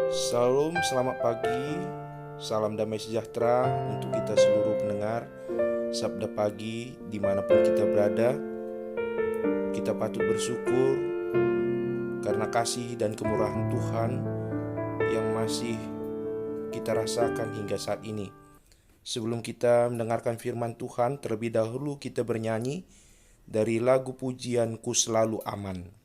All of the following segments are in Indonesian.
Salam, selamat pagi, salam damai sejahtera untuk kita seluruh pendengar Sabda Pagi dimanapun kita berada. Kita patut bersyukur karena kasih dan kemurahan Tuhan yang masih kita rasakan hingga saat ini. Sebelum kita mendengarkan firman Tuhan, terlebih dahulu kita bernyanyi dari lagu pujian Ku Selalu Aman.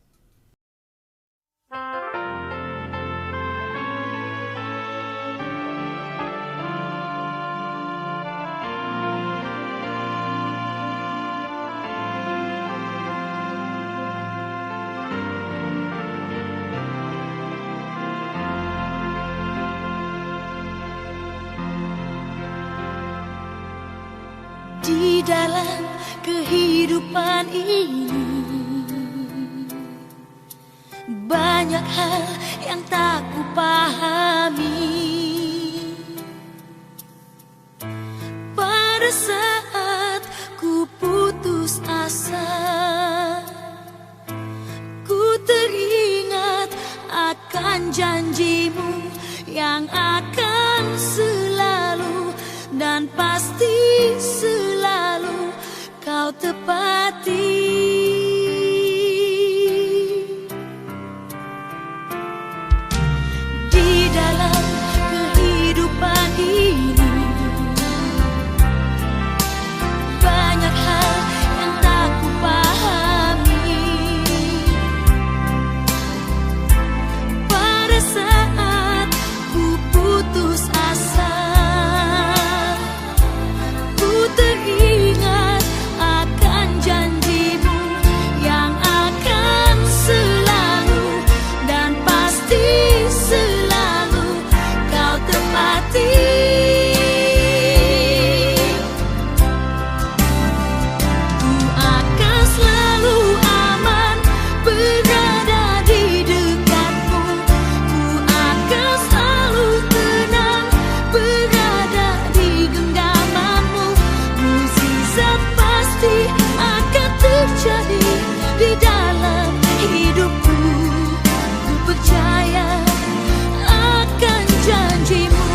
Di dalam kehidupan ini banyak hal yang tak kupahami. Pada saat ku putus asa, ku teringat akan janjimu yang akan selalu dan pasti selalu kau tepati. Di dalam kehidupan ini banyak hal yang tak kupahami. Pada saat ku putus asa, teringat akan janjimu yang akan selalu dan pasti selalu kau tepati. Ku akan selalu aman berada di dekatmu. Ku akan selalu tenang berada di genggamanmu. Mukjizat pasti akan terjadi di dalam hidupku. Ku percaya akan janjimu.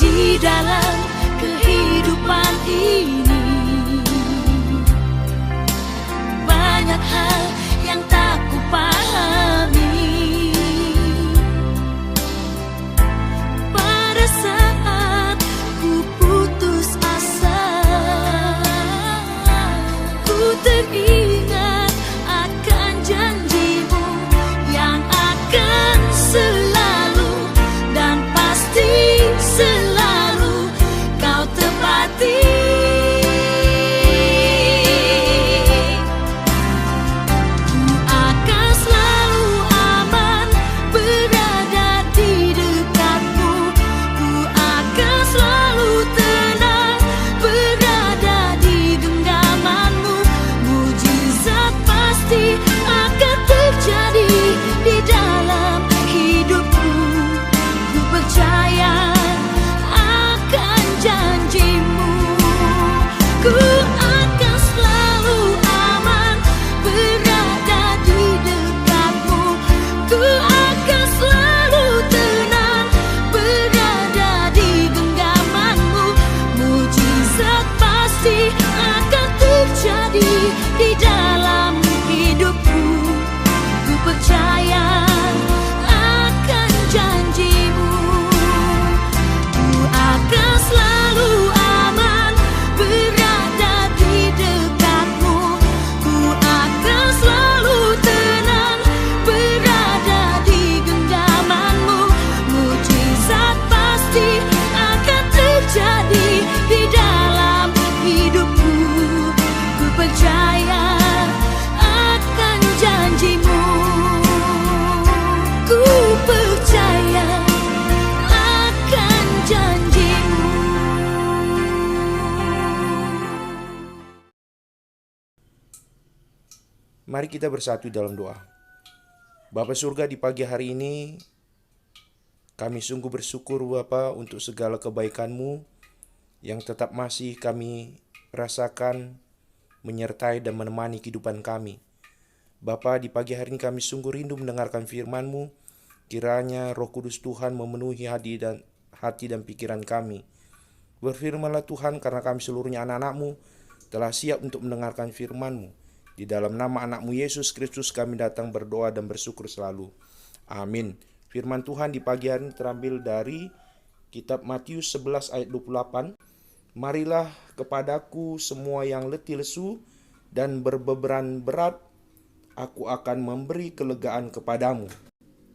Di dalam kehidupan ini banyak hal yang tak kupahami. Pada saat ku putus asa, ku teringat akan janjimu yang akan selalu dan pasti selalu kau tepati. Ku akan selalu aman berada di dekatmu. Ku akan selalu tenang berada di genggamanmu. Mukjizat pasti akan terjadi di dalam hidupku. Ku percaya akan janjimu. Ku akan selalu aman berada di dekatmu. Ku akan selalu tenang berada di genggamanmu. Mukjizat pasti akan terjadi di dalam hidupku. Ku Mari kita bersatu dalam doa. Bapa surga, di pagi hari ini kami sungguh bersyukur Bapa untuk segala kebaikan-Mu yang tetap masih kami rasakan menyertai dan menemani kehidupan kami. Bapa, di pagi hari ini kami sungguh rindu mendengarkan firman-Mu. Kiranya Roh Kudus Tuhan memenuhi hati dan pikiran kami. Berfirmanlah Tuhan, karena kami seluruhnya anak-anak-Mu telah siap untuk mendengarkan firman-Mu. Di dalam nama anak-Mu Yesus Kristus kami datang berdoa dan bersyukur selalu. Amin. Firman Tuhan di pagi hari ini terambil dari kitab Matius 11 ayat 28. Marilah kepadaku semua yang letih lesu dan berbeban berat, aku akan memberi kelegaan kepadamu.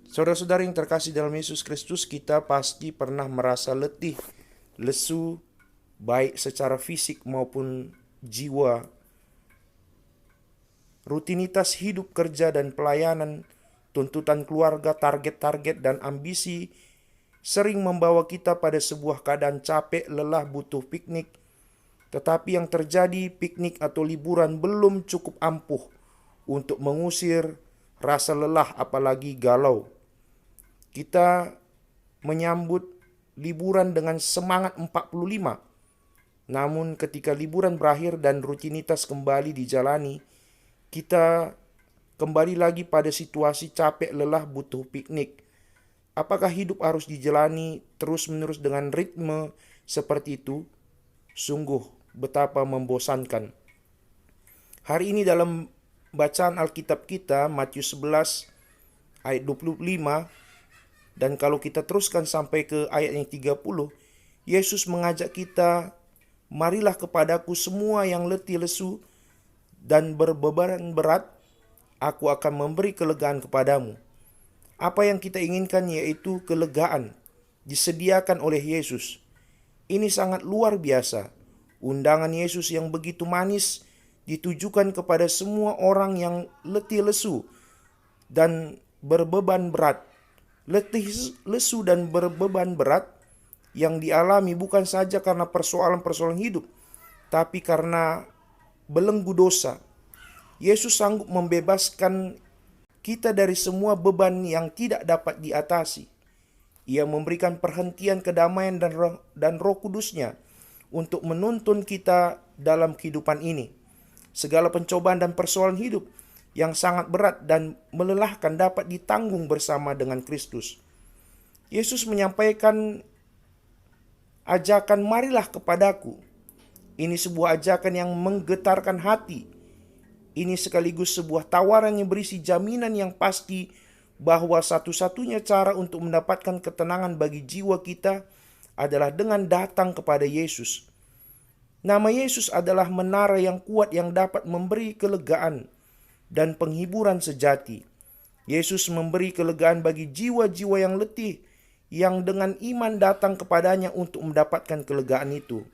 Saudara-saudara yang terkasih dalam Yesus Kristus, kita pasti pernah merasa letih, lesu, baik secara fisik maupun jiwa. Rutinitas hidup, kerja dan pelayanan, tuntutan keluarga, target-target dan ambisi sering membawa kita pada sebuah keadaan capek, lelah, butuh piknik. Tetapi yang terjadi, piknik atau liburan belum cukup ampuh untuk mengusir rasa lelah apalagi galau. Kita menyambut liburan dengan semangat 45. Namun ketika liburan berakhir dan rutinitas kembali dijalani, kita kembali lagi pada situasi capek, lelah, butuh piknik. Apakah hidup harus dijalani terus-menerus dengan ritme seperti itu? Sungguh betapa membosankan. Hari ini dalam bacaan Alkitab kita, Matius 11 ayat 25, dan kalau kita teruskan sampai ke ayat yang 30, Yesus mengajak kita, marilah kepadaku semua yang letih lesu dan berbeban berat, aku akan memberi kelegaan kepadamu. Apa yang kita inginkan yaitu kelegaan disediakan oleh Yesus. Ini sangat luar biasa. Undangan Yesus yang begitu manis ditujukan kepada semua orang yang letih lesu dan berbeban berat. Letih lesu dan berbeban berat yang dialami bukan saja karena persoalan-persoalan hidup, tapi karena belenggu dosa. Yesus sanggup membebaskan kita dari semua beban yang tidak dapat diatasi. Ia memberikan perhentian kedamaian dan Roh Kudus-Nya untuk menuntun kita dalam kehidupan ini. Segala pencobaan dan persoalan hidup yang sangat berat dan melelahkan dapat ditanggung bersama dengan Kristus. Yesus menyampaikan ajakan, marilah kepadaku. Ini sebuah ajakan yang menggetarkan hati. Ini sekaligus sebuah tawaran yang berisi jaminan yang pasti bahwa satu-satunya cara untuk mendapatkan ketenangan bagi jiwa kita adalah dengan datang kepada Yesus. Nama Yesus adalah menara yang kuat yang dapat memberi kelegaan dan penghiburan sejati. Yesus memberi kelegaan bagi jiwa-jiwa yang letih, yang dengan iman datang kepadanya untuk mendapatkan kelegaan itu.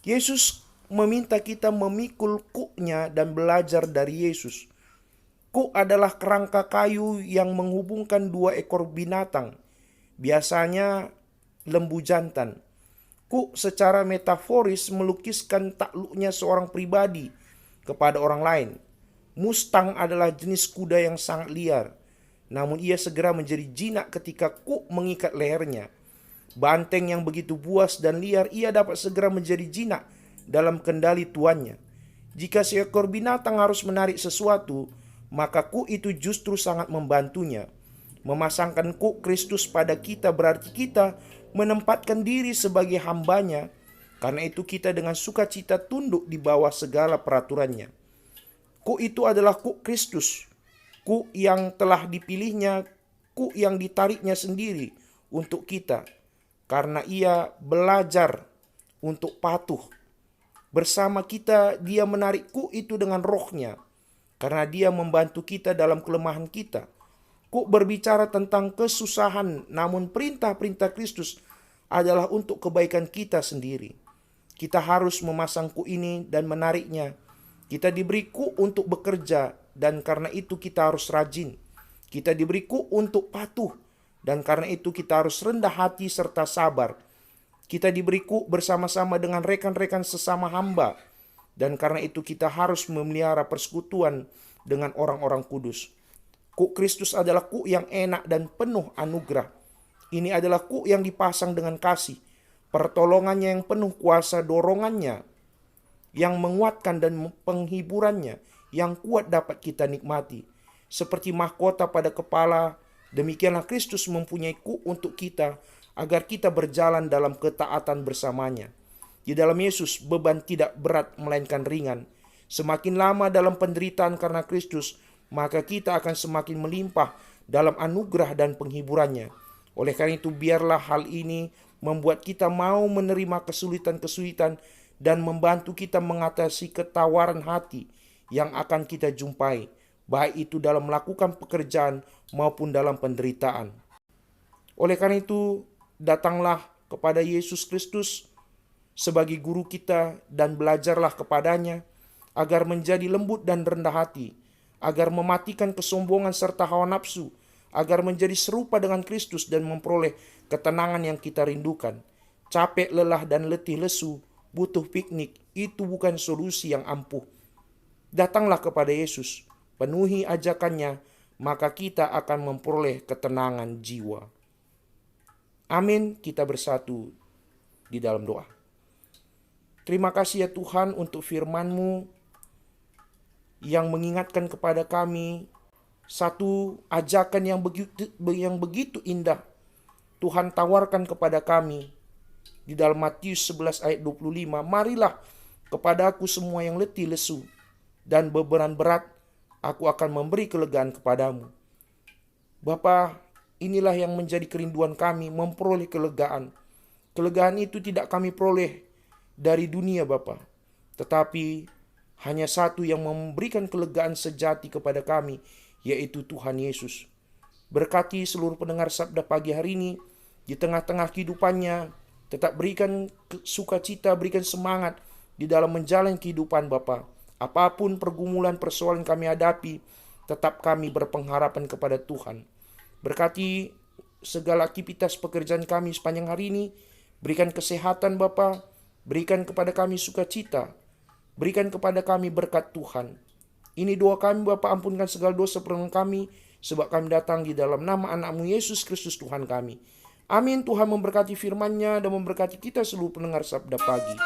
Yesus meminta kita memikul kuknya dan belajar dari Yesus. Kuk adalah kerangka kayu yang menghubungkan dua ekor binatang, biasanya lembu jantan. Kuk secara metaforis melukiskan takluknya seorang pribadi kepada orang lain. Mustang adalah jenis kuda yang sangat liar, namun ia segera menjadi jinak ketika kuk mengikat lehernya. Banteng yang begitu buas dan liar, ia dapat segera menjadi jinak dalam kendali tuannya. Jika seekor binatang harus menarik sesuatu, maka kuk itu justru sangat membantunya. Memasangkan kuk Kristus pada kita berarti kita menempatkan diri sebagai hambanya. Karena itu kita dengan sukacita tunduk di bawah segala peraturannya. Kuk itu adalah kuk Kristus, kuk yang telah dipilihnya, kuk yang ditariknya sendiri untuk kita. Karena ia belajar untuk patuh. Bersama kita dia menarik kuk itu dengan rohnya. Karena dia membantu kita dalam kelemahan kita. Kuk berbicara tentang kesusahan, namun perintah-perintah Kristus adalah untuk kebaikan kita sendiri. Kita harus memasang kuk ini dan menariknya. Kita diberi kuk untuk bekerja, dan karena itu kita harus rajin. Kita diberi kuk untuk patuh, dan karena itu kita harus rendah hati serta sabar. Kita diberi kuk bersama-sama dengan rekan-rekan sesama hamba, dan karena itu kita harus memelihara persekutuan dengan orang-orang kudus. Kuk Kristus adalah kuk yang enak dan penuh anugerah. Ini adalah kuk yang dipasang dengan kasih, pertolongannya yang penuh kuasa, dorongannya yang menguatkan dan penghiburannya yang kuat dapat kita nikmati. Seperti mahkota pada kepala, demikianlah Kristus mempunyai kuk untuk kita agar kita berjalan dalam ketaatan bersamanya. Di dalam Yesus beban tidak berat melainkan ringan. Semakin lama dalam penderitaan karena Kristus, maka kita akan semakin melimpah dalam anugerah dan penghiburannya. Oleh karena itu, biarlah hal ini membuat kita mau menerima kesulitan-kesulitan dan membantu kita mengatasi ketawaran hati yang akan kita jumpai, baik itu dalam melakukan pekerjaan maupun dalam penderitaan. Oleh karena itu, datanglah kepada Yesus Kristus sebagai guru kita dan belajarlah kepadanya agar menjadi lembut dan rendah hati, agar mematikan kesombongan serta hawa nafsu, agar menjadi serupa dengan Kristus dan memperoleh ketenangan yang kita rindukan. Capek, lelah, dan letih lesu, butuh piknik, itu bukan solusi yang ampuh. Datanglah kepada Yesus, penuhi ajakannya, maka kita akan memperoleh ketenangan jiwa. Amin. Kita bersatu di dalam doa. Terima kasih ya Tuhan untuk firman-Mu yang mengingatkan kepada kami satu ajakan yang begitu indah Tuhan tawarkan kepada kami di dalam Matius 11 ayat 25. Marilah kepadaku semua yang letih lesu dan beban berat, aku akan memberi kelegaan kepadamu. Bapa, inilah yang menjadi kerinduan kami, memperoleh kelegaan. Kelegaan itu tidak kami peroleh dari dunia Bapa, tetapi hanya satu yang memberikan kelegaan sejati kepada kami, yaitu Tuhan Yesus. Berkati seluruh pendengar Sabda Pagi hari ini, di tengah-tengah kehidupannya, tetap berikan sukacita, berikan semangat di dalam menjalani kehidupan Bapa. Apapun pergumulan persoalan kami hadapi, tetap kami berpengharapan kepada Tuhan. Berkati segala aktivitas pekerjaan kami sepanjang hari ini, berikan kesehatan Bapa, berikan kepada kami sukacita, berikan kepada kami berkat Tuhan. Ini doa kami Bapa, ampunkan segala dosa perbuatan kami, sebab kami datang di dalam nama anak-Mu Yesus Kristus Tuhan kami. Amin. Tuhan memberkati firman-Nya dan memberkati kita seluruh pendengar Sabda Pagi.